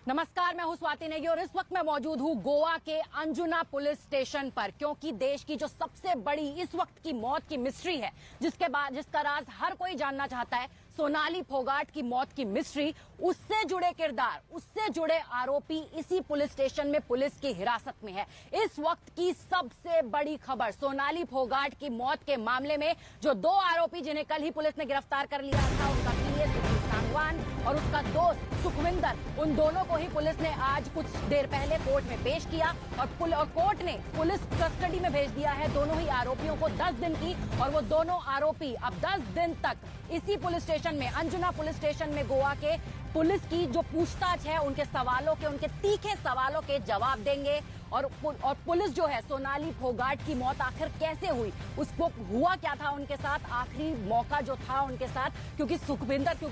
नमस्कार, मैं हूं स्वाति नेगी और इस वक्त मैं मौजूद हूं गोवा के अंजुना पुलिस स्टेशन पर, क्योंकि देश की जो सबसे बड़ी इस वक्त की मौत की मिस्ट्री है, जिसका राज हर कोई जानना चाहता है, सोनाली फोगाट की मौत की मिस्ट्री, उससे जुड़े किरदार, उससे जुड़े आरोपी इसी पुलिस स्टेशन में पुलिस की हिरासत में है। इस वक्त की सबसे बड़ी खबर, सोनाली फोगाट की मौत के मामले में जो दो आरोपी जिन्हें कल ही पुलिस ने गिरफ्तार कर लिया था, उनका पीए सुधीर सांगवान और उसका दोस्त सुखविंदर, उन दोनों को ही पुलिस ने आज कुछ देर पहले कोर्ट में पेश किया और कोर्ट ने पुलिस कस्टडी में भेज दिया है दोनों ही आरोपियों को 10 दिन की। और वो दोनों आरोपी अब 10 दिन तक इसी पुलिस स्टेशन में, अंजुना पुलिस स्टेशन में गोवा के पुलिस की जो पूछताछ है, उनके सवालों के, उनके तीखे सवालों के जवाब देंगे। और पुलिस जो है, सोनाली फोगाट की मौत आखिर कैसे हुई, उसको हुआ क्या था उनके साथ, आखिरी मौका जो था उनके साथ, क्योंकि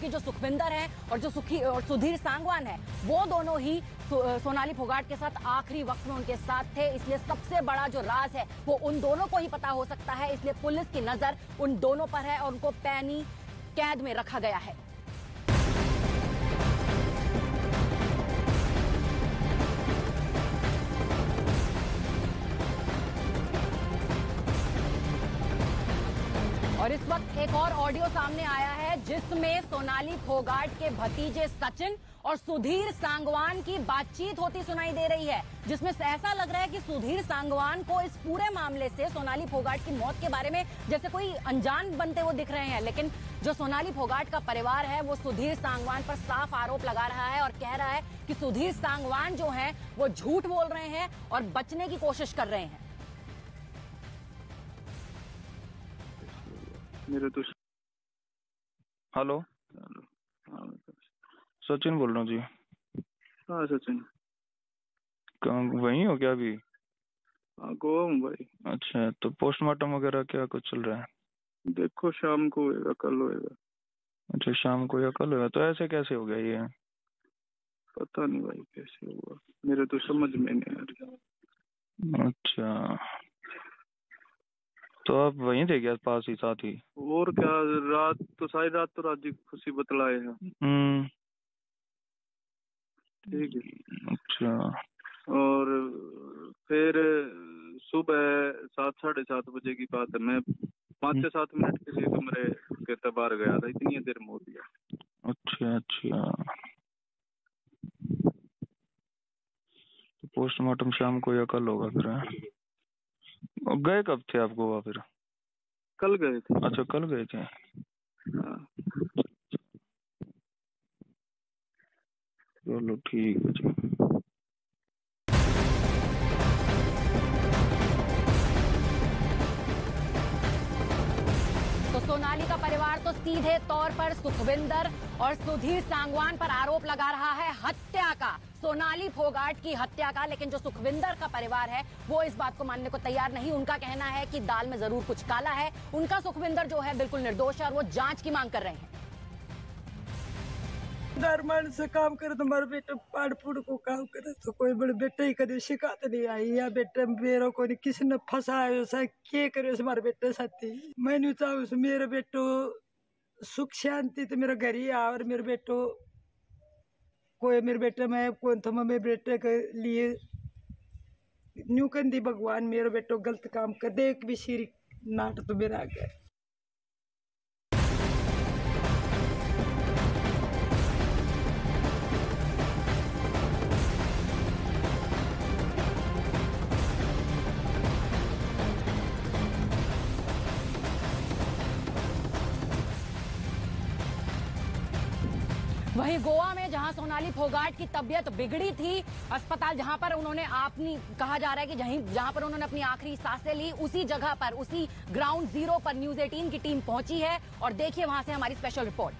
जो सुखविंदर है और जो सुधीर सांगवान है, वो दोनों ही सोनाली फोगाट के साथ आखिरी वक्त में उनके साथ थे। इसलिए सबसे बड़ा जो राज है वो उन दोनों को ही पता हो सकता है। इसलिए पुलिस की नजर उन दोनों पर है और उनको पैनी कैद में रखा गया है। और इस वक्त एक और ऑडियो सामने आया है जिसमें सोनाली फोगाट के भतीजे सचिन और सुधीर सांगवान की बातचीत होती सुनाई दे रही है, जिसमें ऐसा लग रहा है कि सुधीर सांगवान को इस पूरे मामले से, सोनाली फोगाट की मौत के बारे में जैसे कोई अनजान बनते वो दिख रहे हैं। लेकिन जो सोनाली फोगाट का परिवार है वो सुधीर सांगवान पर साफ आरोप लगा रहा है और कह रहा है कि सुधीर सांगवान जो है वो झूठ बोल रहे हैं और बचने की कोशिश कर रहे हैं। मेरे तो हेलो, सचिन बोल रहा हूँ जी। हाँ सचिन, कहाँ वहीं हो क्या अभी? हाँ गोवा हूँ भाई। अच्छा, तो पोस्टमार्टम वगैरह क्या कुछ चल रहा है? देखो शाम को होएगा, कल होएगा। अच्छा, शाम को या कल होगा? तो ऐसे कैसे हो गया ये? पता नहीं भाई कैसे हुआ, मेरे तो समझ में नहीं आ रहा। अच्छा, तो आप वहीं थे क्या, पास ही, साथ ही? और क्या, रात तो सारी रात तो राजी खुशी बतलाए हैं। ठीक है। अच्छा, और फिर सुबह 7-7:30 बजे की बात है, मैं 5 से 7 मिनट के लिए कमरे के बाहर गया था, इतनी देर में हो गया। अच्छा अच्छा, तो पोस्टमार्टम शाम को या कल होगा फिर? गए कब थे आप गोवा फिर? कल गए थे। अच्छा, कल गए थे। हाँ। चलो ठीक है जी। तो सोनाली का परिवार तो सीधे तौर पर सुखविंदर और सुधीर सांगवान पर आरोप लगा रहा है हत्या का, सोनाली फोगाट की हत्या का। लेकिन जो सुखविंदर का परिवार है वो इस बात को मानने को तैयार नहीं। उनका कहना है कि दाल में जरूर कुछ काला है। उनका सुखविंदर जो है बिल्कुल निर्दोष है और वो जांच की मांग कर रहे हैं। दरमान से काम करे तो हमारे बेटे पाड़ पुड़ को काम करे तो कोई बड़े बेटे ही कभी शिकायत नहीं आई, या बेटे मेरे को नहीं किसी ने फंसाया क्या करे हमारे बेटे साथी। मैं नहीं चाहूँ मेरे बेटो सुख शांति तो मेरा घर ही आ, और मेरे बेटो कोई मेरे बेटे में कौन था, मेरे बेटे के लिए न्यू कंदी भगवान मेरे बेटो गलत काम कर दे, एक भी सिर नाट तो मेरा आ गया। वहीं गोवा में जहां सोनाली फोगाट की तबीयत बिगड़ी थी, अस्पताल जहां पर उन्होंने कहा जा रहा है कि जहां पर उन्होंने अपनी आखिरी सांसें ली, उसी जगह पर, उसी ग्राउंड जीरो पर न्यूज 18 की टीम पहुंची है। और देखिए वहां से हमारी स्पेशल रिपोर्ट।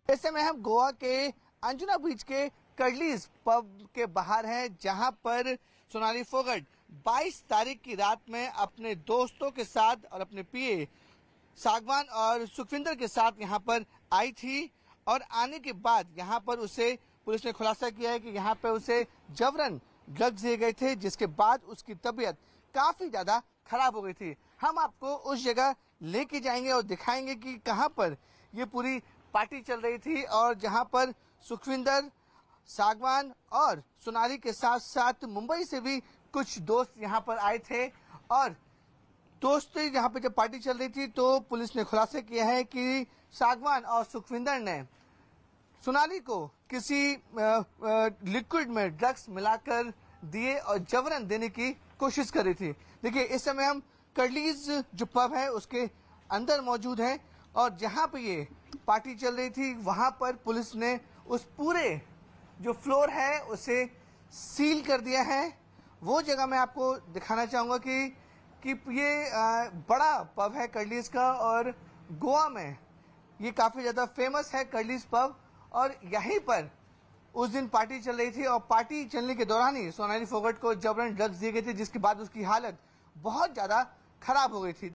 ऐसे में हम गोवा के अंजुना बीच के कर्लीज पब के बाहर हैं, जहां पर सोनाली फोगाट 22 तारीख की रात में अपने दोस्तों के साथ और अपने पीए सांगवान और सुखविंदर के साथ यहां पर आई थी। और आने के बाद यहां पर उसे पुलिस ने खुलासा किया है कि यहां पर उसे जबरन ड्रग्स दिए गए थे, जिसके बाद उसकी तबीयत काफी ज्यादा खराब हो गई थी। हम आपको उस जगह लेके जाएंगे और दिखाएंगे कि कहां पर ये पूरी पार्टी चल रही थी और जहां पर सुखविंदर, सागवान और सोनाली के साथ साथ मुंबई से भी कुछ दोस्त यहां पर आए थे। और दोस्त यहाँ पे जब पार्टी चल रही थी तो पुलिस ने खुलासा किया है कि सागवान और सुखविंदर ने सोनाली को किसी लिक्विड में ड्रग्स मिलाकर दिए और जबरन देने की कोशिश कर रही थी। देखिए, इस समय हम कर्लीज जो पब है उसके अंदर मौजूद हैं और जहां पे ये पार्टी चल रही थी वहां पर पुलिस ने उस पूरे जो फ्लोर है उसे सील कर दिया है। वो जगह मैं आपको दिखाना चाहूंगा कि ये बड़ा पब है कर्लीज का और गोवा में ये काफी ज्यादा फेमस है कर्लीज पब। और यहीं पर उस दिन पार्टी चल रही थी और पार्टी चलने के दौरान ही सोनाली फोगाट को जबरन ड्रग्स दिए गए थे, जिसके बाद उसकी हालत बहुत ज्यादा खराब हो गई थी।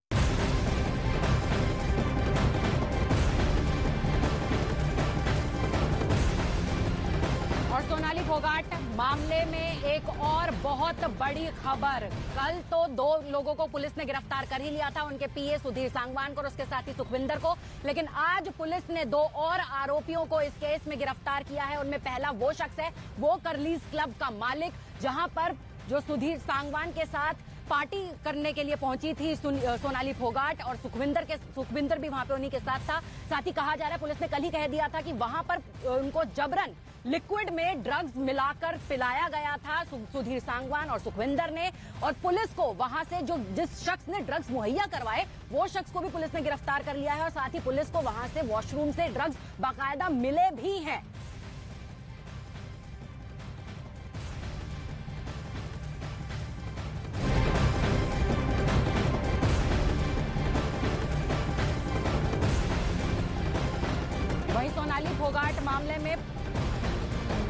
और सोनाली फोगाट मामले में एक और बहुत बड़ी खबर। कल तो 2 लोगों को पुलिस ने गिरफ्तार कर ही लिया था, उनके पीए सुधीर सांगवान को और उसके साथी सुखविंदर को। लेकिन आज पुलिस ने 2 और आरोपियों को इस केस में गिरफ्तार किया है। उनमें पहला वो शख्स है, वो कर्लीज क्लब का मालिक, जहां पर जो सुधीर सांगवान के साथ पार्टी करने के लिए पहुंची थी सोनाली फोगाट और सुखविंदर भी वहां पे उन्हीं के साथ था। साथ ही कहा जा रहा है, पुलिस ने कल ही कह दिया था कि वहां पर उनको जबरन लिक्विड में ड्रग्स मिलाकर पिलाया गया था सुधीर सांगवान और सुखविंदर ने। और पुलिस को वहां से जिस शख्स ने ड्रग्स मुहैया करवाए वो शख्स को भी पुलिस ने गिरफ्तार कर लिया है। और साथ ही पुलिस को वहां से वॉशरूम से ड्रग्स बाकायदा मिले भी हैं।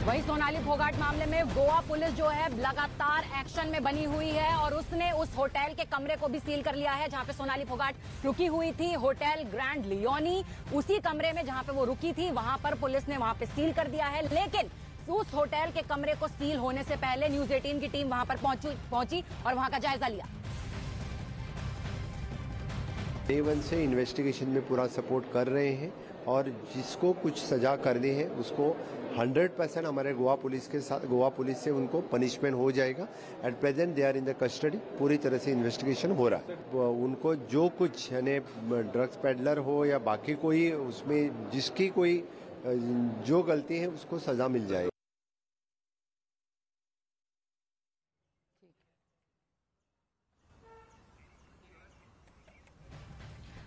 वही सोनाली फोगाट मामले में गोवा पुलिस जो है लगातार एक्शन में बनी हुई है और उसने उस होटल के कमरे को भी सील कर लिया है जहां पे सोनाली फोगाट रुकी हुई थी, होटल ग्रैंड लियोनी। उसी कमरे में जहां पे वो रुकी थी वहां पर पुलिस ने वहां पे सील कर दिया है। लेकिन उस होटल के कमरे को सील होने से पहले न्यूज 18 की टीम वहां पर पहुंची और वहां का जायजा लिया। डे 1 से इन्वेस्टिगेशन में पूरा सपोर्ट कर रहे हैं और जिसको कुछ सजा करनी है उसको 100% हमारे गोवा पुलिस से उनको पनिशमेंट हो जाएगा। At present they are in the custody. पूरी तरह से इन्वेस्टिगेशन हो रहा है। उनको जो कुछ यानी ड्रग्स पेडलर हो या बाकी कोई उसमें जिसकी कोई जो गलती है उसको सजा मिल जाएगी।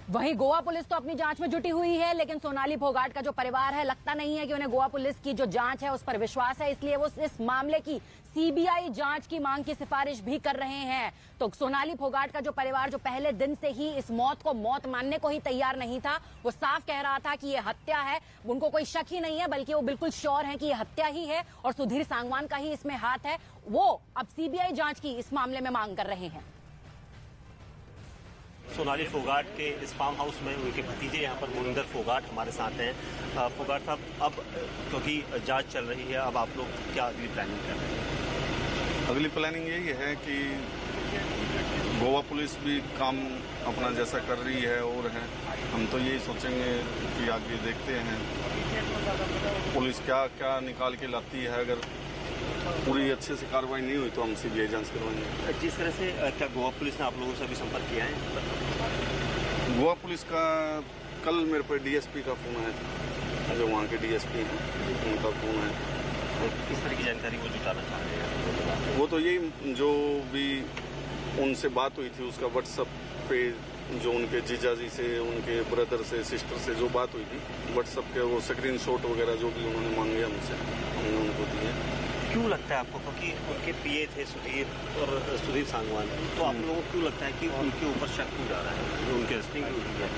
वहीं गोवा पुलिस तो अपनी जांच में जुटी हुई है, लेकिन सोनाली फोगाट का जो परिवार है लगता नहीं है कि उन्हें गोवा पुलिस की जो जांच है उस पर विश्वास है, इसलिए वो इस मामले की सीबीआई जांच की मांग की सिफारिश भी कर रहे हैं। तो सोनाली फोगाट का जो परिवार जो पहले दिन से ही इस मौत को मौत मानने को ही तैयार नहीं था, वो साफ कह रहा था कि ये हत्या है। उनको कोई शक ही नहीं है, बल्कि वो बिल्कुल श्योर है कि ये हत्या ही है और सुधीर सांगवान का ही इसमें हाथ है। वो अब सीबीआई जांच की इस मामले में मांग कर रहे हैं। सोनाली फोगाट के इस फार्म हाउस में उनके भतीजे यहाँ पर मुनिंदर फोगाट हमारे साथ हैं। फोगाट साहब, अब क्योंकि जांच चल रही है, अब आप लोग क्या अगली प्लानिंग कर रहे हैं? अगली प्लानिंग यही है कि गोवा पुलिस भी काम अपना जैसा कर रही है और है, हम तो यही सोचेंगे कि आगे देखते हैं पुलिस क्या क्या निकाल के लाती है। अगर पूरी अच्छे से कार्रवाई नहीं हुई तो हम सीबीआई जांच करवाएंगे। जिस तरह से क्या गोवा पुलिस ने आप लोगों से भी संपर्क किया है? गोवा पुलिस का कल मेरे पे डीएसपी का फोन है, जो वहाँ के डीएसपी हैं उनका फोन है। किस तरह की जानकारी वो जुटाना चाह रहे हैं? वो तो यही जो भी उनसे बात हुई थी उसका व्हाट्सएप पे जो उनके जीजा जी से, उनके ब्रदर से, सिस्टर से जो बात हुई थी व्हाट्सएप के वो स्क्रीन शॉट वगैरह जो भी उन्होंने मांगे हमसे हमने उनको दिए। क्यों लगता है आपको, क्योंकि उनके पीए थे सुधीर सांगवान, तो आप लोगों को क्यों लगता है कि उनके ऊपर शक क्यों जा रहा है, उनके अरेस्टिंग हुई है?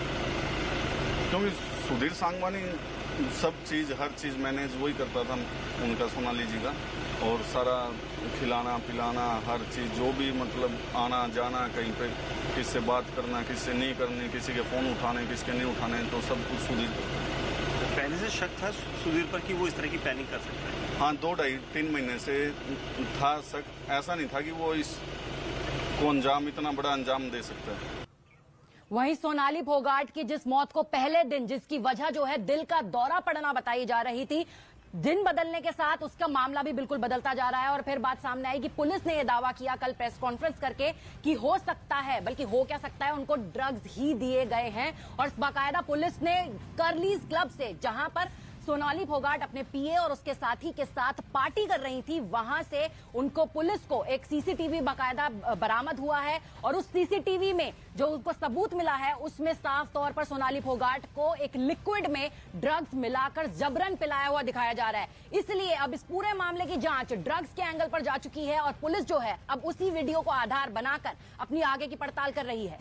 क्योंकि सुधीर सांगवानी सब चीज़ हर चीज़ मैनेज वही करता था उनका, सोनाली जी का, और सारा खिलाना पिलाना हर चीज़ जो भी मतलब आना जाना, कहीं पे किससे बात करना किससे नहीं करनी, किसी के फ़ोन उठाने किसके नहीं उठाने, तो सब कुछ सुधीर। पहले से शक था सुधीर पर कि वो इस तरह की प्लानिंग कर सकता है? हाँ, 2-2.5-3 महीने से था शक। ऐसा नहीं था कि वो इसको अंजाम, इतना बड़ा अंजाम दे सकता है। वहीं सोनाली फोगाट की जिस मौत को पहले दिन जिसकी वजह जो है दिल का दौरा पड़ना बताई जा रही थी, दिन बदलने के साथ उसका मामला भी बिल्कुल बदलता जा रहा है। और फिर बात सामने आई कि पुलिस ने यह दावा किया कल प्रेस कॉन्फ्रेंस करके कि हो सकता है, बल्कि हो क्या सकता है, उनको ड्रग्स ही दिए गए हैं। और बाकायदा पुलिस ने कर्लीज क्लब से, जहां पर सोनाली फोगाट अपने पीए और उसके साथी के साथ पार्टी कर रही थी, वहां से उनको पुलिस को एक सीसीटीवी बाकायदा बरामद हुआ है। और उस सीसीटीवी में जो उनको सबूत मिला है उसमें साफ तौर पर सोनाली फोगाट को एक लिक्विड में ड्रग्स मिलाकर जबरन पिलाया हुआ दिखाया जा रहा है। इसलिए अब इस पूरे मामले की जांच ड्रग्स के एंगल पर जा चुकी है और पुलिस जो है अब उसी वीडियो को आधार बनाकर अपनी आगे की पड़ताल कर रही है।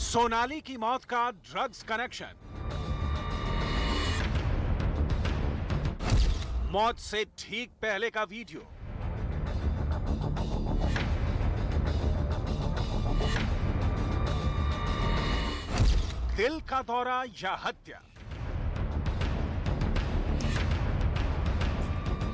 सोनाली की मौत का ड्रग्स कनेक्शन। मौत से ठीक पहले का वीडियो। दिल का दौरा या हत्या।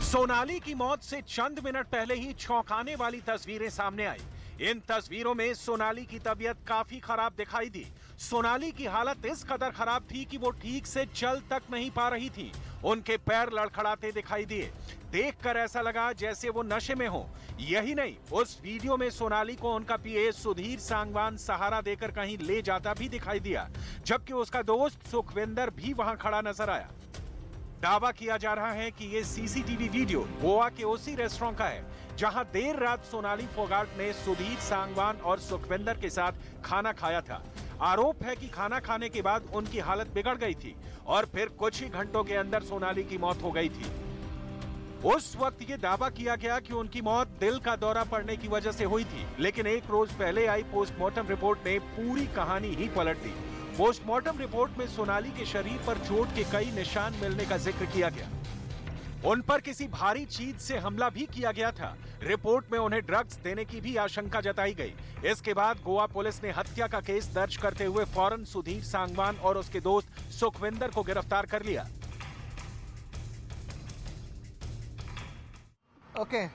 सोनाली की मौत से चंद मिनट पहले ही चौंकाने वाली तस्वीरें सामने आई। इन तस्वीरों में सोनाली की तबीयत काफी खराब दिखाई दी। सोनाली की हालत इस कदर खराब थी कि वो ठीक से चल तक नहीं पा रही थी। उनके पैर लड़खड़ाते दिखाई दिए। देखकर ऐसा लगा जैसे वो नशे में हो। यही नहीं, उस वीडियो में सोनाली को उनका पीए सुधीर सांगवान सहारा देकर कहीं ले जाता भी दिखाई दिया, जबकि उसका दोस्त सुखविंदर भी वहां खड़ा नजर आया। दावा किया जा रहा है कि ये सीसीटीवी वीडियो गोवा के उसी रेस्टोरेंट का है जहां देर रात सोनाली फोगाट ने सुधीर सांगवान और सुखविंदर के साथ खाना खाया था। आरोप है कि खाना खाने के बाद उनकी हालत बिगड़ गई थी और फिर कुछ ही घंटों के अंदर सोनाली की मौत हो गई थी। उस वक्त ये दावा किया गया कि उनकी मौत दिल का दौरा पड़ने की वजह से हुई थी, लेकिन एक रोज पहले आई पोस्टमार्टम रिपोर्ट ने पूरी कहानी ही पलट दी। पोस्टमार्टम रिपोर्ट में सोनाली के शरीर पर चोट के कई निशान मिलने का जिक्र किया गया। उन पर किसी भारी चीज से हमला भी किया गया था। रिपोर्ट में उन्हें ड्रग्स देने की भी आशंका जताई गई। इसके बाद गोवा पुलिस ने हत्या का केस दर्ज करते हुए फौरन सुधीर सांगवान और उसके दोस्त सुखविंदर को गिरफ्तार कर लिया। ओके,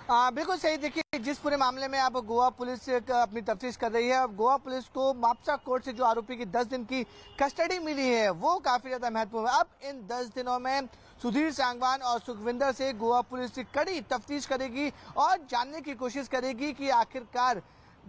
बिल्कुल सही। देखिए, जिस पूरे मामले में अब गोवा पुलिस अपनी तफ्तीश कर रही है, अब गोवा पुलिस को माप्सा कोर्ट से जो आरोपी की 10 दिन की कस्टडी मिली है वो काफी ज्यादा महत्वपूर्ण है। अब इन 10 दिनों में सुधीर सांगवान और सुखविंदर से गोवा पुलिस कड़ी तफ्तीश करेगी और जानने की कोशिश करेगी कि आखिरकार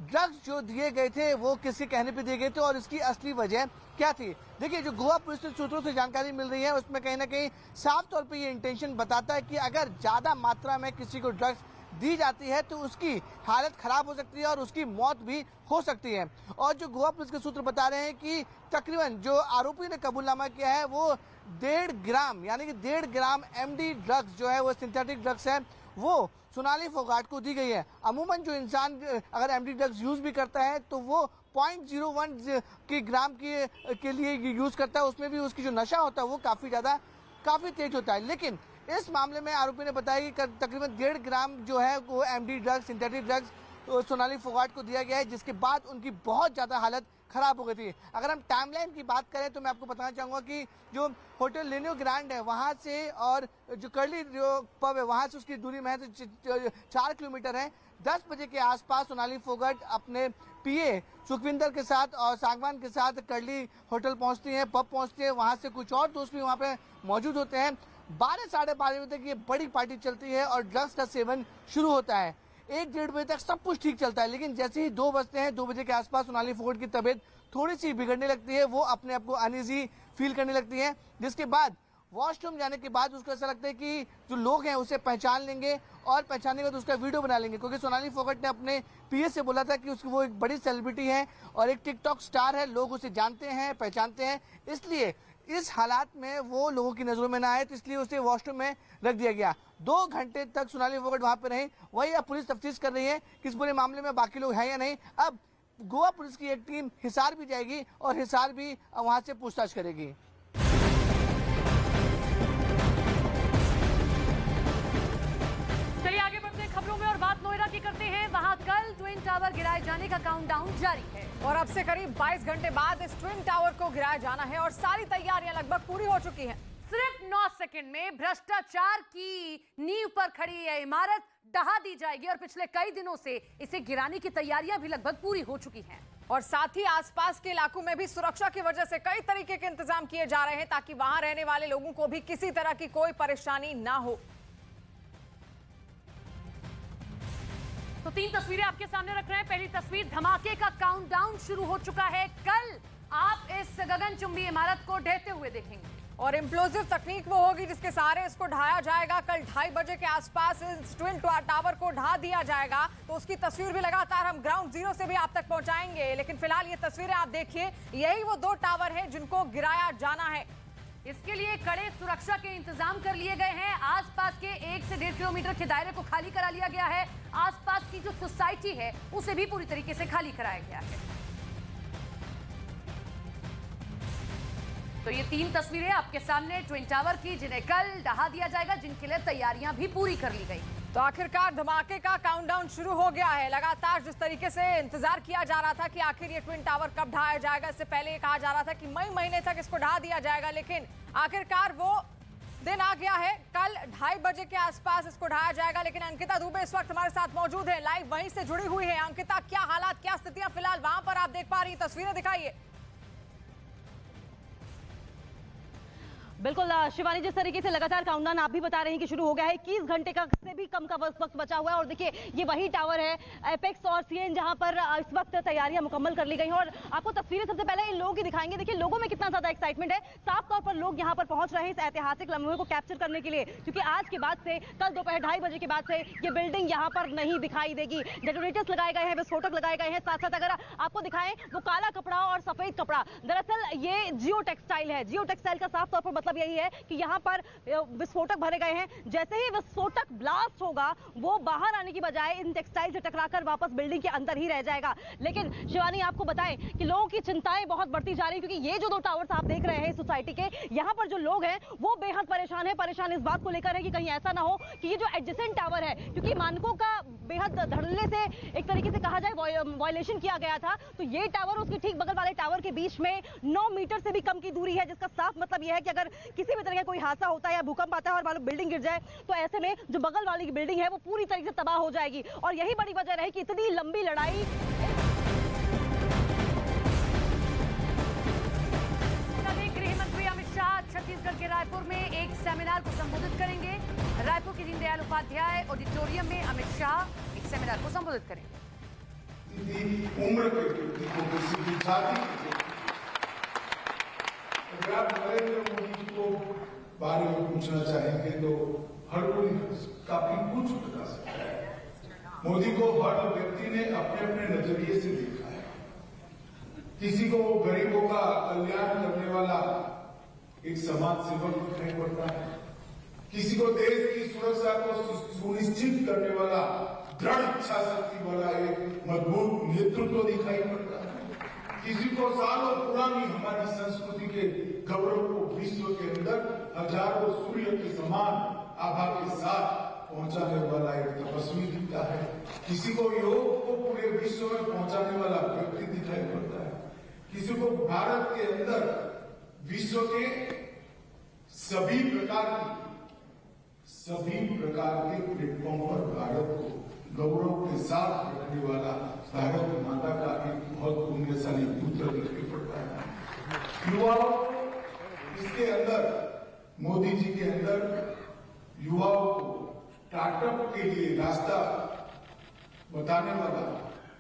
ड्रग्स जो दिए गए थे वो किसके कहने पे दिए गए थे और इसकी असली वजह क्या थी। देखिए, जो गोवा पुलिस के सूत्रों से जानकारी मिल रही है उसमें कहीं ना कहीं साफ तौर पे ये इंटेंशन बताता है कि अगर ज्यादा मात्रा में किसी को ड्रग्स दी जाती है तो उसकी हालत खराब हो सकती है और उसकी मौत भी हो सकती है। और जो गोवा पुलिस के सूत्र बता रहे हैं कि तकरीबन जो आरोपी ने कबूलनामा किया है वो 1.5 ग्राम यानी कि 1.5 ग्राम एमडी ड्रग्स जो है वो सिंथेटिक ड्रग्स है वो सोनाली फोगाट को दी गई है। अमूमन जो इंसान अगर एमडी ड्रग्स यूज भी करता है तो वो 0.01 की ग्राम के लिए यूज करता है, उसमें भी उसकी जो नशा होता है वो काफी तेज होता है। लेकिन इस मामले में आरोपी ने बताया कि तकरीबन 1.5 ग्राम जो है वो MD drugs synthetic drugs Sonali Phogat को दिया गया है, जिसके बाद उनकी बहुत ज्यादा हालत खराब हो गई थी। अगर हम टाइमलाइन की बात करें तो मैं आपको बताना चाहूंगा कि जो होटल लेनियो ग्रैंड है वहां से और जो कर्ली जो पब है वहां से उसकी दूरी में है तो 4 किलोमीटर है। 10 बजे के आसपास सोनाली फोगाट अपने पीए सुखविंदर के साथ और सांगवान के साथ कर्ली होटल पहुंचती है, पब पहुंचती है। वहां से कुछ और दोस्त भी वहां पे मौजूद होते हैं। 12 साढ़े 12 बजे तक ये बड़ी पार्टी चलती है और ड्रग्स का सेवन शुरू होता है। 1-1.5 बजे तक सब कुछ ठीक चलता है, लेकिन जैसे ही 2 बजते हैं, 2 बजे के आसपास सोनाली फोगाट की तबीयत थोड़ी सी बिगड़ने लगती है। वो अपने आप को अनईजी फील करने लगती है, जिसके बाद वॉशरूम जाने के बाद उसको ऐसा लगता है कि जो लोग हैं उसे पहचान लेंगे और पहचानने के बाद उसका वीडियो बना लेंगे, क्योंकि सोनाली फोगाट ने अपने पीए से बोला था कि उसकी वो एक बड़ी सेलिब्रिटी है और एक टिकटॉक स्टार है, लोग उसे जानते हैं, पहचानते हैं। इसलिए इस हालात में वो लोगों की नजरों में ना आए, तो इसलिए उसे वॉशरूम में रख दिया गया। 2 घंटे तक सोनाली फोगाट वहां पे रही। वही अब पुलिस तफ्तीश कर रही है कि इस पूरे मामले में बाकी लोग हैं या नहीं। अब गोवा पुलिस की एक टीम हिसार भी जाएगी और हिसार भी वहां से पूछताछ करेगी। चलिए आगे बढ़ते हैं खबरों में और बात नोएडा की करते हैं। वहां कल ट्विन टावर गिराए जाने का काउंटडाउन जारी है और अब से करीब 22 घंटे बाद इस ट्विन टावर को गिराया जाना है और सारी तैयारियां लगभग पूरी हो चुकी हैं। सिर्फ 9 सेकंड में भ्रष्टाचार की नींव पर खड़ी यह इमारत ढहा दी जाएगी और पिछले कई दिनों से इसे गिराने की तैयारियां भी लगभग पूरी हो चुकी हैं और साथ ही आसपास के इलाकों में भी सुरक्षा की वजह से कई तरीके के इंतजाम किए जा रहे हैं ताकि वहां रहने वाले लोगों को भी किसी तरह की कोई परेशानी ना हो। तो 3 तस्वीरें आपके सामने रख रहे हैं। पहली तस्वीर, धमाके का काउंटडाउन शुरू हो चुका है। कल आप इस गगनचुंबी इमारत को ढहते हुए देखेंगे और इम्प्लोसिव तकनीक वो होगी जिसके सहारे इसको ढाया जाएगा। कल 2:30 बजे के आसपास इस ट्विन टावर को ढा दिया जाएगा। तो उसकी तस्वीर भी लगातार हम ग्राउंड जीरो से भी आप तक पहुंचाएंगे, लेकिन फिलहाल ये तस्वीरें आप देखिए, यही वो 2 टावर हैं जिनको गिराया जाना है। इसके लिए कड़े सुरक्षा के इंतजाम कर लिए गए हैं। आसपास के 1 से 1.5 किलोमीटर के दायरे को खाली करा लिया गया है। आसपास की जो सोसाइटी है उसे भी पूरी तरीके से खाली कराया गया है। तो ये 3 तस्वीरें आपके सामने ट्विन टावर की, जिन्हें कल ढहा दिया जाएगा, जिनके लिए तैयारियां भी पूरी कर ली गई। तो आखिरकार धमाके का काउंटडाउन शुरू हो गया है। लगातार जिस तरीके से इंतजार किया जा रहा था कि आखिर ये ट्विन टावर कब ढाया जाएगा, इससे पहले ये कहा जा रहा था कि मई महीने तक इसको ढा दिया जाएगा, लेकिन आखिरकार वो दिन आ गया है। कल 2:30 बजे के आसपास इसको ढाया जाएगा। लेकिन अंकिता दुबे इस वक्त हमारे साथ मौजूद है, लाइव वहीं से जुड़ी हुई है। अंकिता, क्या हालात, क्या स्थितियां फिलहाल वहां पर आप देख पा रही, तस्वीरें दिखाइए। बिल्कुल शिवानी, जिस तरीके से लगातार काउंटडाउन आप भी बता रहे हैं कि शुरू हो गया है, 21 घंटे का से भी कम का वक्त बचा हुआ है। और देखिए ये वही टावर है एपेक्स और सीएन जहां पर इस वक्त तैयारियां मुकम्मल कर ली गई हैं और आपको तस्वीरें सबसे पहले इन लोगों की दिखाएंगे। देखिए लोगों में कितना ज्यादा एक्साइटमेंट है। साफ तौर पर लोग यहां पर पहुंच रहे हैं इस ऐतिहासिक लम्हे को कैप्चर करने के लिए, क्योंकि आज के बाद से, कल दोपहर 2:30 बजे के बाद से ये बिल्डिंग यहां पर नहीं दिखाई देगी। डेकोरेटर्स लगाए गए हैं, विस्फोटक लगाए गए हैं। साथ साथ अगर आपको दिखाएं वो काला कपड़ा और सफेद कपड़ा, दरअसल ये जियो टेक्सटाइल है। जियो टेक्सटाइल का साफ तौर पर मतलब यही है कि यहाँ पर विस्फोटक भरे गए हैं। जैसे ही विस्फोटक ब्लास्ट होगा वो बाहर आने की बजाय इन टेक्सटाइल से टकराकर वापस बिल्डिंग के अंदर ही रह जाएगा। लेकिन शिवानी आपको बताएं कि लोगों की चिंताएं बहुत बढ़ती जा रही हैं, क्योंकि ये जो 2 टावर्स आप देख रहे हैं सोसाइटी के, यहाँ पर जो लोग हैं वो बेहद परेशान है। परेशान इस बात को लेकर है कि कहीं ऐसा ना हो कि ये जो एडजेसेंट टावर है, क्योंकि मानकों का बेहद धड़ल्ले से एक तरीके से कहा जाए वायलेशन किया गया था, तो ये टावर उसके ठीक बगल वाले टावर के बीच में 9 मीटर से भी कम की दूरी है, जिसका साफ मतलब यह है कि अगर किसी भी तरह का कोई हादसा होता है या भूकंप आता है और मानो बिल्डिंग गिर जाए, तो ऐसे में जो बगल वाली बिल्डिंग है वो पूरी तरीके से तबाह हो जाएगी। और यही बड़ी वजह रही कि इतनी लंबी लड़ाई। गृह मंत्री अमित शाह छत्तीसगढ़ के रायपुर में एक सेमिनार को संबोधित करेंगे। रायपुर के दीनदयाल उपाध्याय ऑडिटोरियम में अमित शाह एक सेमिनार को संबोधित करेंगे। उम्र के व्यक्ति को, किसी की जाति अगर आप नरेंद्र मोदी जी को बारे में पूछना चाहेंगे तो हर कोई काफी कुछ बता सकता है। मोदी को हर व्यक्ति ने अपने अपने नजरिए से देखा है। किसी को वो गरीबों का कल्याण करने वाला एक समाज सेवक दिखाई पड़ता है, किसी को देश की सुरक्षा को सुनिश्चित करने वाला दृढ़ इच्छा शक्ति वाला एक मजबूत नेतृत्व दिखाई पड़ता है, किसी को सालों पुरानी हमारी संस्कृति के गौरव को विश्व के अंदर हजारों सूर्य के समान आभा के साथ पहुंचाने वाला एक तपस्वी दिखता है, किसी को योग को पूरे विश्व में पहुंचाने वाला व्यक्ति दिखाई पड़ता है, किसी को भारत के अंदर विश्व के सभी प्रकार के प्लेटफॉर्म पर भारत को गौरव के साथ रखने वाला भारत माता का एक बहुत पुण्यशाली पुत्र दिखाई पड़ता है। युवाओं को इसके अंदर, मोदी जी के अंदर युवाओं को स्टार्टअप के लिए रास्ता बताने वाला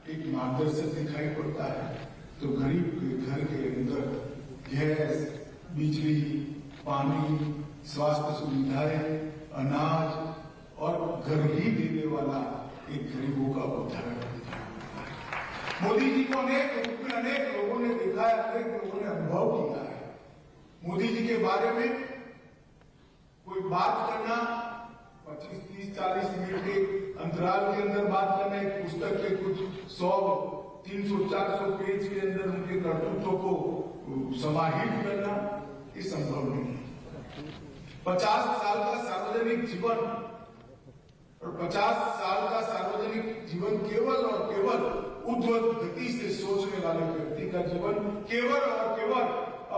एक मार्गदर्शक दिखाई पड़ता है। तो गरीब के घर के अंदर गैस, बिजली, पानी, स्वास्थ्य सुविधाएं, अनाज और घर ही देने वाला एक गरीबों का उदाहरण दिखाई पड़ता है। मोदी जी को अनेक रूप में अनेक लोगों ने देखा है, अनेक लोगों ने अनुभव किया है। मोदी जी के बारे में कोई बात करना 25, 30, 40 मिनट के अंतराल के अंदर बात करना, एक पुस्तक के कुछ 100, 300, 400 पेज के अंदर उनके कर्तृत्व को समाहित करना, ये संभव नहीं है। 50 साल का सार्वजनिक जीवन और 50 साल का सार्वजनिक जीवन केवल और केवल उद्धत गति से सोचने वाले व्यक्ति का जीवन केवल और केवल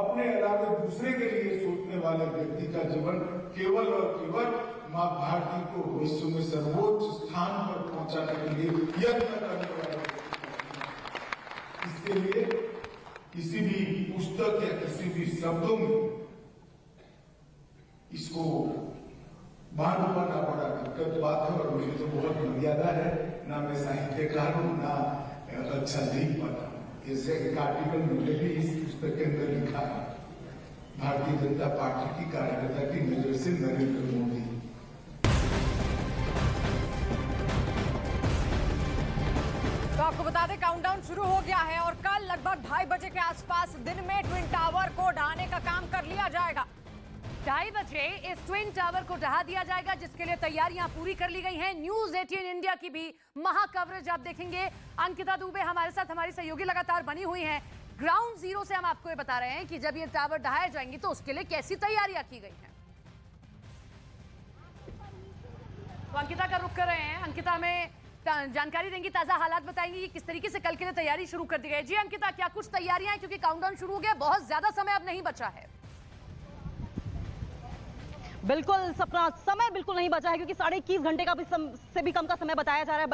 अपने अलावा दूसरे के लिए सोचने वाले व्यक्ति का जीवन केवल और केवल मां भारती को विश्व में सर्वोच्च स्थान पर पहुंचाने के लिए यत्न करने वाले। इसके लिए किसी भी पुस्तक या किसी भी शब्दों में इसको बांध पाना बड़ा दिक्कत बात है, और मुझे तो बहुत मर्यादा है, ना मैं साहित्यकार हूँ ना अच्छा लिख पाता हूँ। जैसे एक आर्टिकल मैंने भी इस पुस्तक के अंदर लिखा है, भारतीय जनता पार्टी की कार्यकर्ता की नजर से नरेंद्र मोदी। तो आपको बता दें काउंटडाउन शुरू हो गया है और कल लगभग 2:30 बजे के आसपास दिन में ट्विन टावर को ढहाने का काम कर लिया जाएगा। 2:30 बजे इस ट्विन टावर को ढहा दिया जाएगा, जिसके लिए तैयारियां पूरी कर ली गई हैं। न्यूज़ 18 इंडिया की भी महा कवरेज आप देखेंगे। अंकिता दुबे हमारे साथ, हमारी सहयोगी लगातार बनी हुई हैं। ग्राउंड जीरो से हम आपको ये बता रहे हैं कि जब ये टावर ढहाए जाएंगे तो उसके लिए कैसी तैयारियां की गई हैं। तो अंकिता का रुख कर रहे हैं। अंकिता में जानकारी देंगी, ताजा हालात बताएंगी कि किस तरीके से कल के लिए तैयारी शुरू कर दी गई है। जी अंकिता, क्या कुछ तैयारियां हैं, क्योंकि काउंटडाउन शुरू हो गया, बहुत ज्यादा समय अब नहीं बचा है। बिल्कुल सपना, समय बिल्कुल नहीं बचा है, क्योंकि 21.5 घंटे का भी से भी कम का समय बताया जा रहा है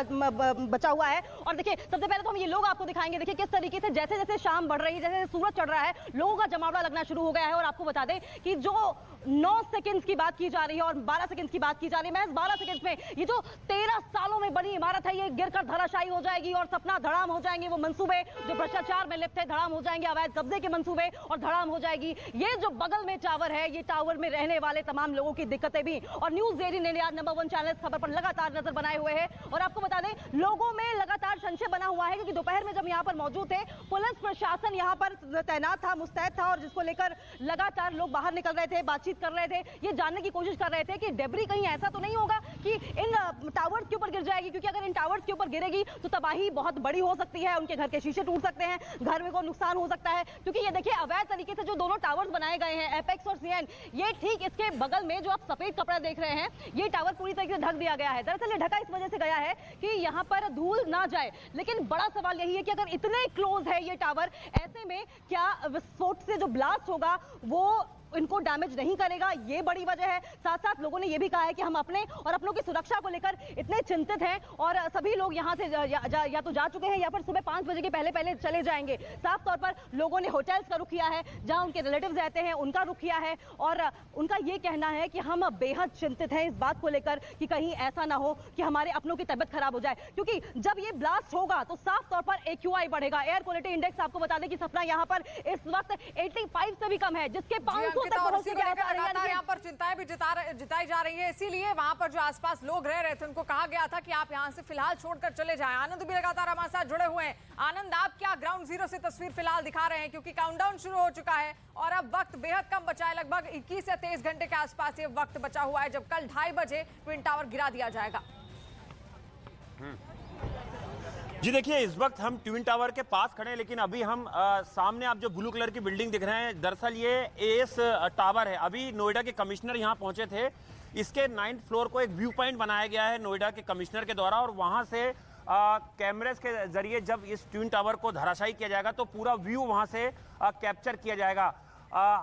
बचा हुआ है। और देखिए, सबसे पहले तो हम ये लोग आपको दिखाएंगे। देखिए किस तरीके से जैसे जैसे शाम बढ़ रही है, जैसे सूरज चढ़ रहा है, लोगों का जमावड़ा लगना शुरू हो गया है। और आपको बता दें कि जो 9 सेकंड्स की बात की जा रही है और 12 सेकंड्स की बात की जा रही है, महज 12 सेकंड्स में ये जो 13 सालों में बनी इमारत है, ये गिरकर धराशायी हो जाएगी। और सपना, धड़ाम हो जाएंगे वो मंसूबे जो भ्रष्टाचार में लिप्त है, धड़ाम हो जाएंगे अवैध कब्जे के मंसूबे, और धड़ाम हो जाएगी ये जो बगल में टावर है, ये टावर में रहने वाले तमाम लोगों की दिक्कतें भी। और न्यूज़ 18 इंडिया नंबर 1 चैनल इस खबर पर लगातार नजर बनाए हुए है। और आपको बता दें, लोगों में लगातार संशय बना हुआ है, क्योंकि दोपहर में जब यहाँ पर मौजूद थे, पुलिस प्रशासन यहाँ पर तैनात था, मुस्तैद था, और जिसको लेकर लगातार लोग बाहर निकल रहे थे, बातचीत कर रहे थे, ये जानने की कोशिश कर रहे थे कि डेब्री कहीं ऐसा तो नहीं होगा कि इन टावर्स के ऊपर गिर जाएगी, क्योंकि अगर इन टावर्स के ऊपर गिरेगी तो तबाही बहुत बड़ी हो सकती है, उनके घर के शीशे टूट सकते हैं, घर में कोई नुकसान हो सकता है। क्योंकि ये देखिए, अवैध तरीके से जो दोनों टावर्स बनाए गए हैं, एपेक्स और सीएन, ये ठीक इसके बगल में जो आप सफेद कपड़ा देख रहे हैं, ये टावर पूरी तरीके से ढक दिया गया है। दरअसल ये ढका इस वजह से गया है कि यहाँ पर धूल ना जाए। लेकिन बड़ा सवाल यही है कि अगर इतने क्लोज है ये टावर, ऐसे में क्या विस्फोट से जो ब्लास्ट होगा वो इनको डैमेज नहीं करेगा, ये बड़ी वजह है। साथ साथ लोगों ने ये भी कहा है कि हम अपने और अपनों की सुरक्षा को लेकर इतने चिंतित हैं, और सभी लोग यहाँ से या तो जा चुके हैं या फिर सुबह 5 बजे के पहले चले जाएंगे। साफ तौर पर लोगों ने होटल्स का रुख किया है, जहाँ उनके रिलेटिव्स रहते हैं उनका रुख किया है, और उनका ये कहना है कि हम बेहद चिंतित हैं इस बात को लेकर कि कहीं ऐसा ना हो कि हमारे अपनों की तबियत खराब हो जाए। क्योंकि जब ये ब्लास्ट होगा तो साफ तौर पर AQI बढ़ेगा, एयर क्वालिटी इंडेक्स। आपको बता दें कि सपना यहाँ पर इस वक्त 85 से भी कम है, जिसके 500 यहाँ पर चिंताएं भी जताई जा रही है। इसीलिए वहां पर जो आसपास लोग रह रहे थे, उनको कहा गया था कि आप यहाँ से फिलहाल छोड़कर चले जाएं। आनंद भी लगातार हमारे साथ जुड़े हुए हैं। आनंद, आप क्या ग्राउंड जीरो से तस्वीर फिलहाल दिखा रहे हैं, क्योंकि काउंटडाउन शुरू हो चुका है और अब वक्त बेहद कम बचा है, लगभग 21 से 23 घंटे के आसपास ये वक्त बचा हुआ है, जब कल 2:30 बजे ट्विन टावर गिरा दिया जाएगा। जी देखिए, इस वक्त हम ट्विन टावर के पास खड़े हैं, लेकिन अभी हम सामने आप जो ब्लू कलर की बिल्डिंग दिख रहे हैं, दरअसल ये एएस टावर है। अभी नोएडा के कमिश्नर यहाँ पहुंचे थे। इसके 9th फ्लोर को एक व्यू पॉइंट बनाया गया है नोएडा के कमिश्नर के द्वारा, और वहां से कैमरेज के जरिए जब इस ट्विन टावर को धराशायी किया जाएगा तो पूरा व्यू वहां से कैप्चर किया जाएगा।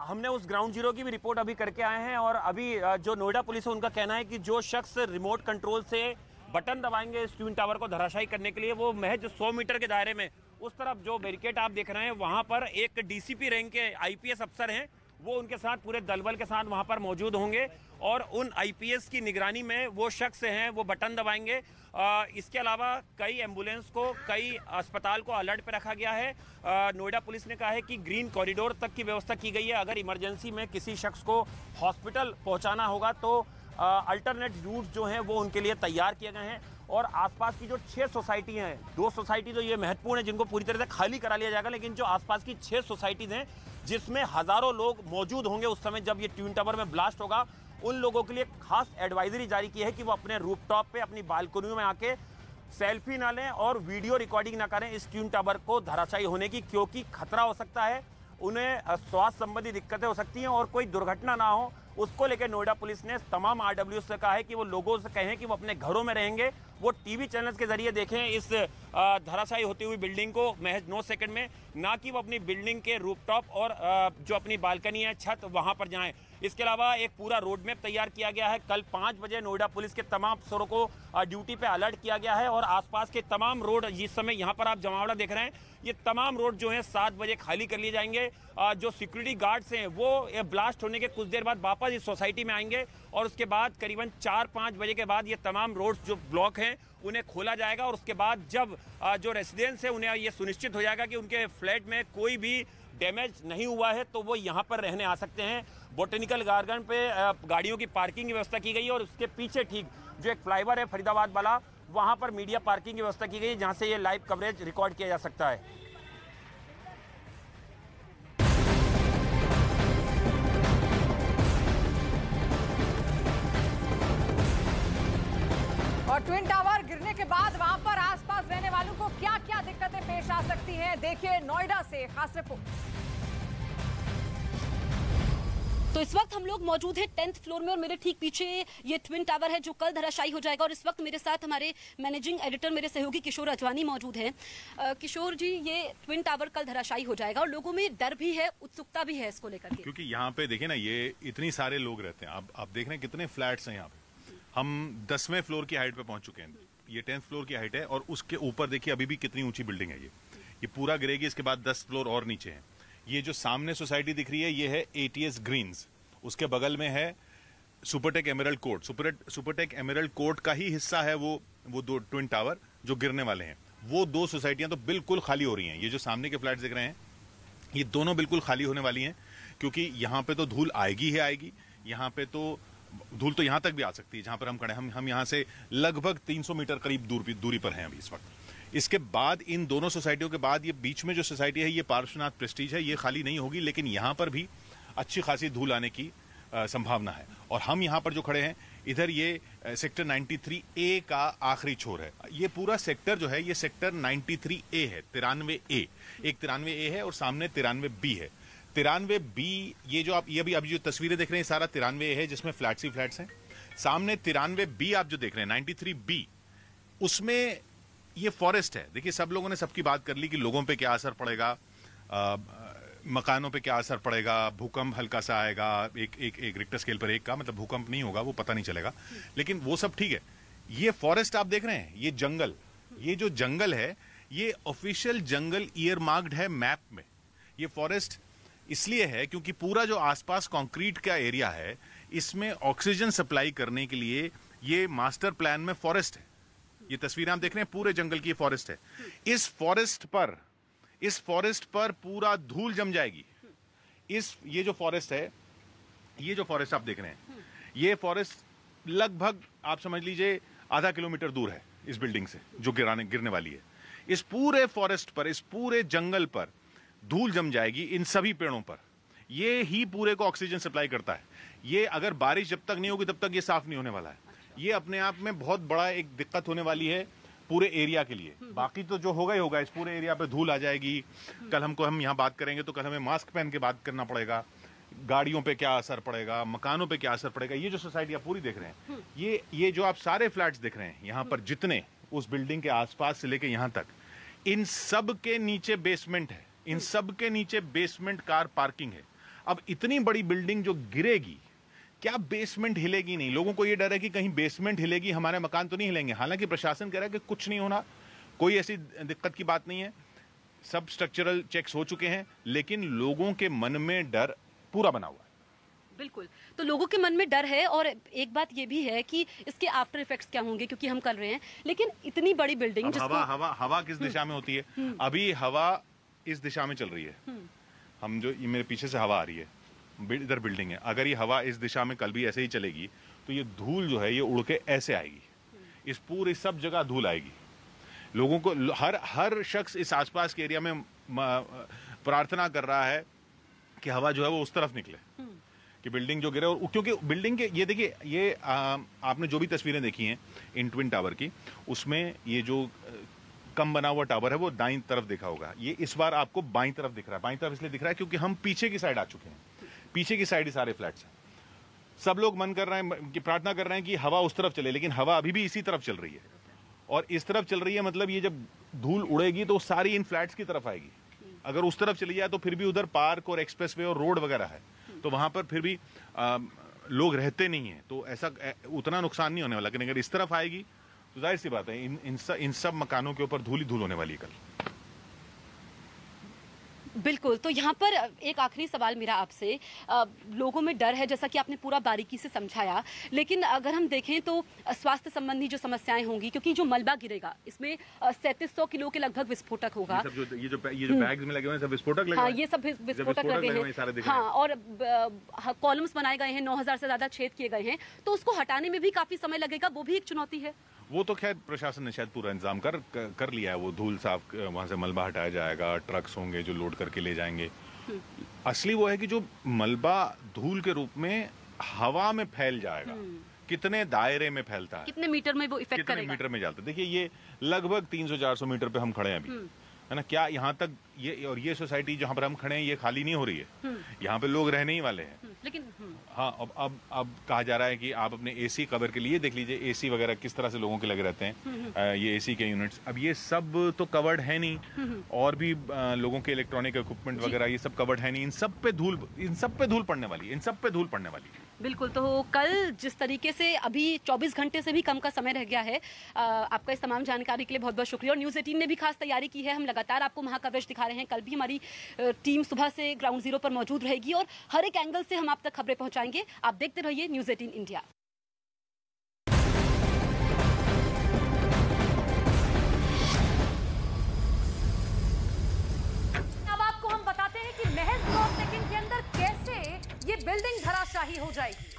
हमने उस ग्राउंड जीरो की भी रिपोर्ट अभी करके आए हैं, और अभी जो नोएडा पुलिस है उनका कहना है कि जो शख्स रिमोट कंट्रोल से बटन दबाएंगे इस ट्विन टावर को धराशायी करने के लिए, वो महज 100 मीटर के दायरे में उस तरफ जो बैरिकेड आप देख रहे हैं, वहां पर एक डीसीपी रैंक के आईपीएस अफसर हैं, वो उनके साथ पूरे दलबल के साथ वहां पर मौजूद होंगे, और उन आईपीएस की निगरानी में वो शख्स हैं वो बटन दबाएंगे। इसके अलावा कई एम्बुलेंस को, कई अस्पताल को अलर्ट पे रखा गया है। नोएडा पुलिस ने कहा है कि ग्रीन कॉरिडोर तक की व्यवस्था की गई है। अगर इमरजेंसी में किसी शख्स को हॉस्पिटल पहुंचाना होगा तो अल्टरनेट रूट जो हैं वो उनके लिए तैयार किए गए हैं। और आसपास की जो 6 सोसाइटी हैं, 2 सोसाइटी तो ये महत्वपूर्ण है जिनको पूरी तरह से खाली करा लिया जाएगा, लेकिन जो आसपास की 6 सोसाइटीज हैं जिसमें हजारों लोग मौजूद होंगे उस समय जब ये ट्विन टावर में ब्लास्ट होगा, उन लोगों के लिए खास एडवाइजरी जारी की है कि वो अपने रूफटॉप पे, अपनी बालकनियों में आके सेल्फी ना लें और वीडियो रिकॉर्डिंग ना करें इस ट्विन टावर को धराशायी होने की, क्योंकि खतरा हो सकता है। उन्हें स्वास्थ्य संबंधी दिक्कतें हो सकती हैं और कोई दुर्घटना ना हो, उसको लेकर नोएडा पुलिस ने तमाम आरडब्ल्यू से कहा है कि वो लोगों से कहें कि वो अपने घरों में रहेंगे, वो टीवी चैनल्स के जरिए देखें इस धराशायी होती हुई बिल्डिंग को महज 9 सेकंड में, ना कि वो अपनी बिल्डिंग के रूफटॉप और जो अपनी बालकनी है, छत, वहां पर जाएं। इसके अलावा एक पूरा रोड मैप तैयार किया गया है। कल 5 बजे नोएडा पुलिस के तमाम अफसरों को ड्यूटी पे अलर्ट किया गया है और आसपास के तमाम रोड, जिस समय यहाँ पर आप जमावड़ा देख रहे हैं, ये तमाम रोड जो हैं 7 बजे खाली कर लिए जाएंगे। जो सिक्योरिटी गार्ड्स हैं वो ब्लास्ट होने के कुछ देर बाद वापस इस सोसाइटी में आएंगे और उसके बाद करीबन 4-5 बजे के बाद ये तमाम रोड्स जो ब्लॉक हैं उन्हें खोला जाएगा और उसके बाद जब जो रेसिडेंट्स हैं उन्हें ये सुनिश्चित हो जाएगा कि उनके फ्लैट में कोई भी डैमेज नहीं हुआ है तो वो यहाँ पर रहने आ सकते हैं। बोटेनिकल गार्डन पे गाड़ियों की पार्किंग की व्यवस्था की गई है और उसके पीछे ठीक जो एक फ्लाईओवर है फरीदाबाद वाला, वहां पर मीडिया पार्किंग की व्यवस्था की गई है जहां से ये लाइव कवरेज रिकॉर्ड किया जा सकता है। और ट्विन टावर गिरने के बाद वहां पर आसपास रहने वालों को क्या क्या दिक्कतें पेश आ सकती हैं, देखिए नोएडा से खास रिपोर्ट। तो इस वक्त हम लोग मौजूद हैं 10th फ्लोर में और मेरे ठीक पीछे ये ट्विन टावर है जो कल धराशायी हो जाएगा और इस वक्त मेरे साथ हमारे मैनेजिंग एडिटर, मेरे सहयोगी किशोर अजवानी मौजूद हैं। किशोर जी, ये ट्विन टावर कल धराशायी हो जाएगा और लोगों में डर भी है, उत्सुकता भी है इसको लेकर के, क्योंकि यहाँ पे देखिए ना, ये इतनी सारे लोग रहते हैं। आप देख रहे हैं कितने फ्लैट्स हैं यहाँ पे। हम 10वें फ्लोर की हाइट पे पहुंच चुके हैं, ये 10th फ्लोर की हाइट है और उसके ऊपर देखिए अभी भी कितनी ऊंची बिल्डिंग है। ये पूरा गिरेगी, इसके बाद 10 फ्लोर और नीचे है। ये जो सामने सोसाइटी दिख रही है ये है ATS ग्रीन्स, उसके बगल में है Supertech emerald court. Supertech emerald court का ही हिस्सा है वो 2 ट्विन टावर जो गिरने वाले हैं। वो 2 सोसाइटियां तो बिल्कुल खाली हो रही हैं। ये जो सामने के फ्लैट दिख रहे हैं ये दोनों बिल्कुल खाली होने वाली हैं, क्योंकि यहाँ पे तो धूल आएगी ही आएगी। यहाँ पे तो धूल तो यहाँ तक भी आ सकती है जहां पर हम खड़े हैं। हम यहाँ से लगभग 300 मीटर करीब दूरी पर हैं अभी इस वक्त। इसके बाद इन दोनों सोसाइटियों के बाद ये बीच में जो सोसाइटी है ये पार्श्वनाथ प्रेस्टीज है, ये खाली नहीं होगी, लेकिन यहाँ पर भी अच्छी खासी धूल आने की संभावना है। और हम यहाँ पर जो खड़े हैं इधर ये सेक्टर 93A का आखिरी छोर है। ये पूरा सेक्टर जो है ये सेक्टर 93A है, 93A। एक 93A है और सामने 93B है। 93B ये जो आप ये अभी जो तस्वीरें देख रहे हैं सारा 93A है जिसमें फ्लैट्स ही फ्लैट्स हैं। सामने 93B आप जो देख रहे हैं 93B, उसमें ये फॉरेस्ट है। देखिए सब लोगों ने सबकी बात कर ली कि लोगों पे क्या असर पड़ेगा, मकानों पे क्या असर पड़ेगा, भूकंप हल्का सा आएगा, एक रिक्टर स्केल पर 1 का, मतलब भूकंप नहीं होगा, वो पता नहीं चलेगा, लेकिन वो सब ठीक है। ये फॉरेस्ट आप देख रहे हैं, ये जंगल, ये जो जंगल है ये ऑफिशियल जंगल ईयर मार्क्ड है मैप में। ये फॉरेस्ट इसलिए है क्योंकि पूरा जो आसपास कंक्रीट का एरिया है इसमें ऑक्सीजन सप्लाई करने के लिए ये मास्टर प्लान में फॉरेस्ट है। ये तस्वीरें आप देख रहे हैं पूरे जंगल की फॉरेस्ट है। इस फॉरेस्ट पर पूरा धूल जम जाएगी। ये जो फॉरेस्ट है, ये जो फॉरेस्ट आप देख रहे हैं, ये फॉरेस्ट लगभग आप समझ लीजिए आधा किलोमीटर दूर है इस बिल्डिंग से जो गिरने वाली है। इस पूरे फॉरेस्ट पर, इस पूरे जंगल पर धूल जम जाएगी, इन सभी पेड़ों पर। ये ही पूरे को ऑक्सीजन सप्लाई करता है। ये अगर बारिश जब तक नहीं होगी तब तक ये साफ नहीं होने वाला है। ये अपने आप में बहुत बड़ा एक दिक्कत होने वाली है पूरे एरिया के लिए। बाकी तो जो होगा ही होगा, इस पूरे एरिया पे धूल आ जाएगी। कल हम यहाँ बात करेंगे तो कल हमें मास्क पहन के बात करना पड़ेगा। गाड़ियों पे क्या असर पड़ेगा, मकानों पे क्या असर पड़ेगा। ये जो सोसाइटी आप पूरी देख रहे हैं, ये जो आप सारे फ्लैट्स देख रहे हैं यहाँ पर, जितने उस बिल्डिंग के आसपास से लेके यहाँ तक, इन सब के नीचे बेसमेंट है। इन सब के नीचे बेसमेंट कार पार्किंग है। अब इतनी बड़ी बिल्डिंग जो गिरेगी, क्या बेसमेंट हिलेगी नहीं? लोगों को यह डर है कि कहीं बेसमेंट हिलेगी, हमारे मकान तो नहीं हिलेंगे। हालांकि प्रशासन कह रहा है कि कुछ नहीं होना, कोई ऐसी दिक्कत की बात नहीं है, सब स्ट्रक्चरल चेक्स हो चुके हैं, लेकिन लोगों के मन में डर पूरा बना हुआ है। बिल्कुल, तो लोगों के मन में डर है। और एक बात ये भी है कि इसके आफ्टर इफेक्ट्स क्या होंगे, क्योंकि हम कर रहे हैं, लेकिन इतनी बड़ी बिल्डिंग जिसको हवा किस दिशा में होती है? अभी हवा इस दिशा में चल रही है। हम जो मेरे पीछे से हवा आ रही है, इधर बिल्डिंग है, अगर ये हवा इस दिशा में कल भी ऐसे ही चलेगी तो ये धूल जो है ये उड़ के ऐसे आएगी। इस पूरी सब जगह धूल आएगी। लोगों को हर शख्स इस आसपास के एरिया में प्रार्थना कर रहा है कि हवा जो है वो उस तरफ निकले कि बिल्डिंग जो गिरे। और क्योंकि बिल्डिंग के ये देखिए, ये आपने जो भी तस्वीरें देखी हैं इन ट्विन टावर की, उसमें ये जो कम बना हुआ टावर है वो दाईं तरफ देखा होगा, ये इस बार आपको बाईं तरफ दिख रहा है। बाईं तरफ इसलिए दिख रहा है क्योंकि हम पीछे की साइड आ चुके हैं, पीछे की साइड ही सारे फ्लैट्स हैं। सब लोग मन कर रहे हैं कि प्रार्थना कर रहे हैं कि हवा उस तरफ चले, लेकिन हवा अभी भी इसी तरफ चल रही है और इस तरफ चल रही है, मतलब ये जब धूल उड़ेगी तो सारी इन फ्लैट्स की तरफ आएगी। अगर उस तरफ चली जाए तो फिर भी उधर पार्क और एक्सप्रेसवे और रोड वगैरह है, तो वहां पर फिर भी लोग रहते नहीं है, तो ऐसा उतना नुकसान नहीं होने वाला। लेकिन अगर इस तरफ आएगी तो जाहिर सी बात है इन सब मकानों के ऊपर धूल ही धूल होने वाली है कल। बिल्कुल। तो यहाँ पर एक आखिरी सवाल मेरा आपसे, लोगों में डर है जैसा कि आपने पूरा बारीकी से समझाया, लेकिन अगर हम देखें तो स्वास्थ्य संबंधी जो समस्याएं होंगी, क्योंकि जो मलबा गिरेगा इसमें 3700 किलो के लगभग विस्फोटक होगा। ये जो बैग्स में लगे हुए हैं सब विस्फोटक लगे हैं, ये सब विस्फोटक लगे हैं, हाँ, और कॉलम्स बनाए गए हैं, 9000 से ज्यादा छेद किए गए हैं, तो उसको हटाने में भी काफी समय लगेगा, वो भी एक चुनौती है। वो तो खैर प्रशासन ने शायद पूरा इंतजाम कर लिया है, वो धूल साफ, वहां से मलबा हटाया जाएगा, ट्रक्स होंगे जो लोड करके ले जाएंगे। असली वो है कि जो मलबा धूल के रूप में हवा में फैल जाएगा, कितने दायरे में फैलता है, कितने मीटर में वो इफेक्ट करेगा, कितने मीटर में जाता है। देखिए ये लगभग 300-400 मीटर पे हम खड़े हैं अभी, है ना। क्या यहाँ तक ये सोसाइटी जहाँ पर हम खड़े हैं ये खाली नहीं हो रही है, यहाँ पे लोग रहने ही वाले हैं। लेकिन हाँ, अब कहा जा रहा है कि आप अपने एसी कवर के लिए देख लीजिए, एसी वगैरह किस तरह से लोगों के लगे रहते हैं, ये एसी के यूनिट्स, अब ये सब तो कवर्ड है नहीं, और भी लोगों के इलेक्ट्रॉनिक इक्विपमेंट वगैरह ये सब कवर्ड है नहीं। इन सब पे धूल पड़ने वाली है। बिल्कुल। तो कल जिस तरीके से अभी 24 घंटे से भी कम का समय रह गया है, आपका इस तमाम जानकारी के लिए बहुत बहुत शुक्रिया। और न्यूज़ 18 ने भी खास तैयारी की है, हम लगातार आपको वहाँ कवरेज दिखा रहे हैं। कल भी हमारी टीम सुबह से ग्राउंड जीरो पर मौजूद रहेगी और हर एक एंगल से हम आप तक खबरें पहुँचाएंगे। आप देखते रहिए न्यूज़ 18 इंडिया। अब आपको हम बताते हैं कि महज 9 सेकंड के अंदर कैसे ये बिल्डिंग धराशाही हो जाएगी।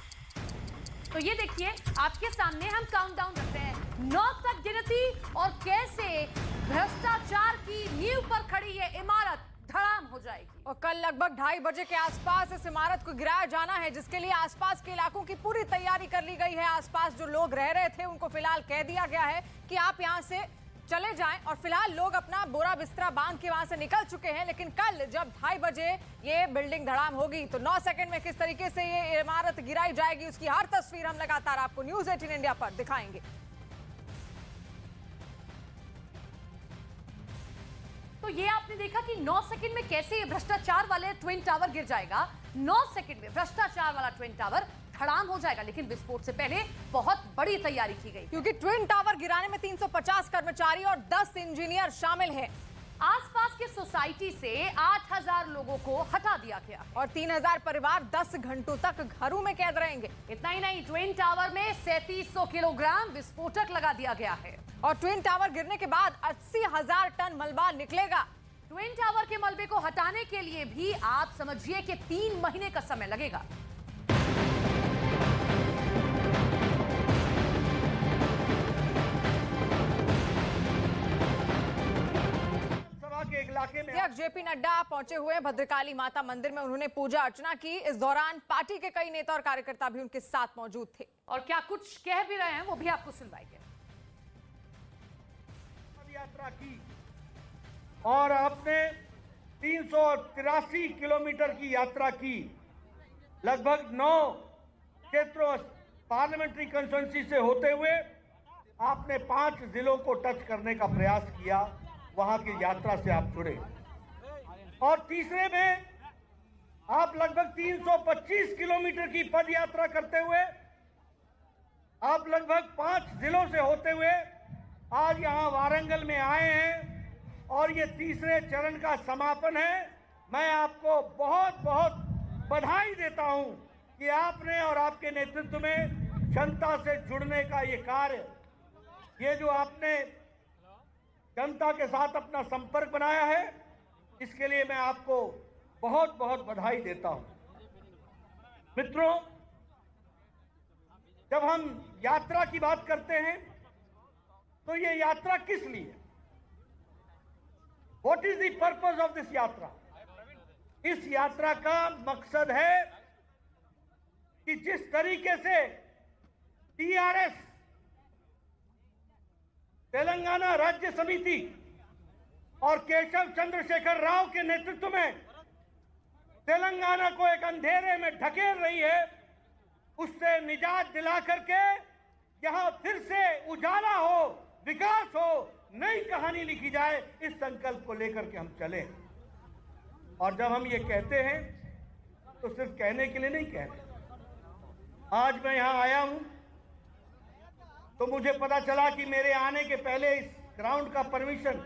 तो ये देखिए, आपके सामने हम काउंटडाउन रखते हैं 9 तक गिनती, और कैसे भ्रष्टाचार की नींव पर खड़ी ये इमारत धड़ाम हो जाएगी। और कल लगभग 2:30 बजे के आसपास इस इमारत को गिराया जाना है, जिसके लिए आसपास के इलाकों की पूरी तैयारी कर ली गई है। आसपास जो लोग रह रहे थे उनको फिलहाल कह दिया गया है कि आप यहां से चले जाएं, और फिलहाल लोग अपना बोरा बिस्तरा बांध के वहां से निकल चुके हैं। लेकिन कल जब 2:30 बजे ये बिल्डिंग धड़ाम होगी तो 9 सेकंड में किस तरीके से ये इमारत गिराई जाएगी, उसकी हर तस्वीर हम लगातार आपको न्यूज़ 18 इंडिया पर दिखाएंगे। तो ये आपने देखा कि 9 सेकंड में कैसे ये भ्रष्टाचार वाले ट्विन टावर गिर जाएगा। 9 सेकंड में भ्रष्टाचार वाला ट्विन टावर धड़ाम हो जाएगा, लेकिन विस्फोट से पहले बहुत बड़ी तैयारी की गई, क्योंकि ट्विन टावर गिराने में 350 कर्मचारी और 10 इंजीनियर शामिल हैं। आसपास के सोसाइटी से 8000 लोगों को हटा दिया गया और 3000 परिवार 10 घंटों तक घरों में कैद रहेंगे। इतना ही नहीं, ट्विन टावर में 3700 किलोग्राम विस्फोटक लगा दिया गया है, और ट्विन टावर गिरने के बाद 80,000 टन मलबा निकलेगा। ट्विन टावर के मलबे को हटाने के लिए भी आप समझिए कि 3 महीने का समय लगेगा। अध्यक्ष जेपी नड्डा पहुंचे हुए भद्रकाली माता मंदिर में, उन्होंने पूजा अर्चना की। इस दौरान पार्टी के कई नेता और कार्यकर्ता भी उनके साथ मौजूद थे, और क्या कुछ कह भी रहे हैं वो भी आपको सुनवाएंगे। यात्रा की और आपने 383 किलोमीटर की यात्रा की, लगभग 9 क्षेत्रों पार्लियामेंट्री कंस्टिट्यूंसी से होते हुए आपने 5 जिलों को टच करने का प्रयास किया, वहां की यात्रा से आप जुड़े। और तीसरे में आप लगभग 325 किलोमीटर की पद यात्रा करते हुए आप लगभग 5 जिलों से होते हुए आज यहां वारंगल में आए हैं, और ये तीसरे चरण का समापन है। मैं आपको बहुत बहुत बधाई देता हूं कि आपने और आपके नेतृत्व में जनता से जुड़ने का ये कार्य, ये जो आपने जनता के साथ अपना संपर्क बनाया है, इसके लिए मैं आपको बहुत बहुत बधाई देता हूं। मित्रों, जब हम यात्रा की बात करते हैं तो ये यात्रा किस लिए, what is the purpose of this यात्रा? इस यात्रा का मकसद है कि जिस तरीके से टीआरएस तेलंगाना राज्य समिति और केशव चंद्रशेखर राव के नेतृत्व में तेलंगाना को एक अंधेरे में ढकेल रही है, उससे निजात दिला करके यहां फिर से उजाला हो, विकास हो, नई कहानी लिखी जाए, इस संकल्प को लेकर के हम चले। और जब हम ये कहते हैं तो सिर्फ कहने के लिए नहीं कहते। आज मैं यहां आया हूं तो मुझे पता चला कि मेरे आने के पहले इस ग्राउंड का परमिशन